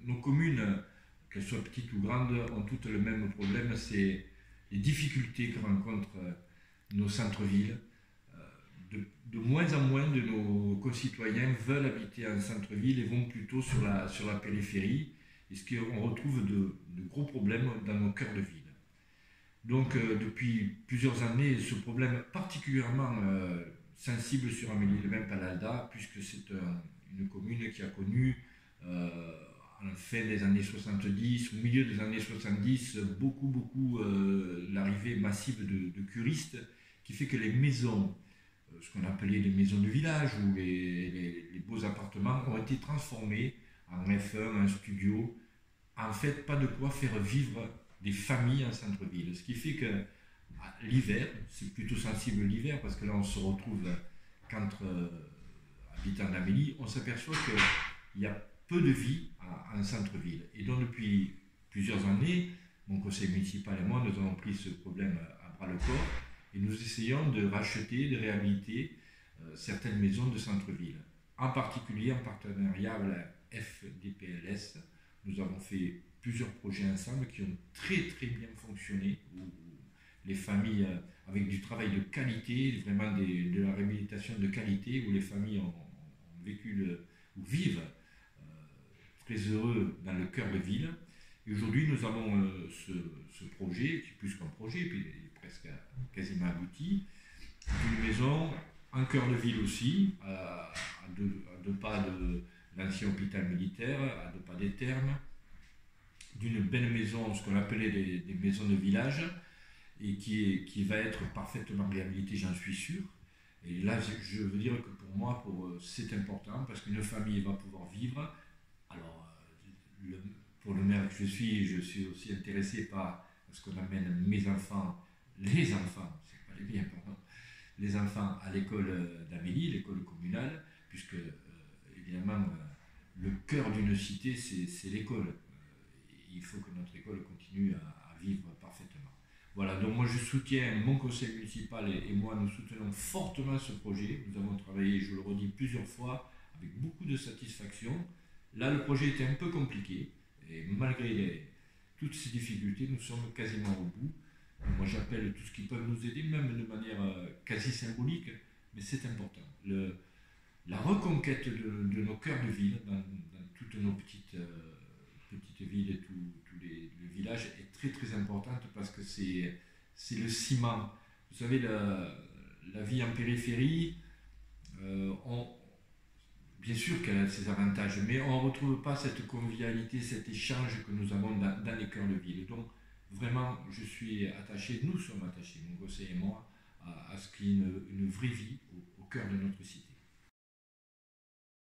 nos communes, qu'elles soient petites ou grandes, ont toutes le même problème, c'est les difficultés que rencontrent nos centres-villes. De moins en moins de nos concitoyens veulent habiter en centre-ville et vont plutôt sur la périphérie, et ce qu'on retrouve de gros problèmes dans nos cœurs de ville. Donc depuis plusieurs années, ce problème particulièrement sensible sur Amélie-les-Bains-Palalda, puisque c'est une commune qui a connu en fin des années 70, au milieu des années 70, beaucoup l'arrivée massive de curistes, qui fait que les maisons, ce qu'on appelait les maisons de village ou les beaux appartements, ont été transformés en F1, en studio. En fait, pas de quoi faire vivre des familles en centre-ville. Ce qui fait que l'hiver, c'est plutôt sensible l'hiver, parce que là on se retrouve qu'entre habitants d'Amélie, on s'aperçoit qu'il y a peu de vie en centre-ville. Et donc depuis plusieurs années, mon conseil municipal et moi, nous avons pris ce problème à bras le corps et nous essayons de racheter, de réhabiliter certaines maisons de centre-ville. En particulier en partenariat avec la FDPLS, nous avons fait plusieurs projets ensemble qui ont très bien fonctionné, où les familles, avec du travail de qualité, vraiment de la réhabilitation de qualité, où les familles ont vécu ou vivent très heureux dans le cœur de ville. Et aujourd'hui, nous avons ce projet, qui est plus qu'un projet, puis il est presque quasiment abouti, une maison en cœur de ville aussi, à deux pas de l'ancien hôpital militaire, à 2 pas des thermes, d'une belle maison, ce qu'on appelait des maisons de village, et qui va être parfaitement réhabilitée, j'en suis sûr. Et là, je veux dire que pour moi, c'est important, parce qu'une famille va pouvoir vivre. Alors, pour le maire que je suis aussi intéressé par ce qu'on amène les enfants, c'est pas les miens, pardon, les enfants à l'école d'Amélie, l'école communale, puisque évidemment, le cœur d'une cité, c'est l'école. Il faut que notre école continue à vivre parfaitement. Voilà, donc moi je soutiens, mon conseil municipal et moi, nous soutenons fortement ce projet. Nous avons travaillé, je le redis plusieurs fois, avec beaucoup de satisfaction. Là, le projet était un peu compliqué, et malgré toutes ces difficultés, nous sommes quasiment au bout. Moi j'appelle tout ce qui peut nous aider, même de manière quasi symbolique, mais c'est important. La reconquête de nos cœurs de ville, dans toutes nos petites villes et tous les villages, est très importante, parce que c'est le ciment. Vous savez, la vie en périphérie, bien sûr qu'elle a ses avantages, mais on ne retrouve pas cette convivialité, cet échange que nous avons dans les cœurs de ville. Donc vraiment, je suis attaché, nous sommes attachés, mon conseil et moi, à ce qu'il y ait une vraie vie au cœur de notre cité.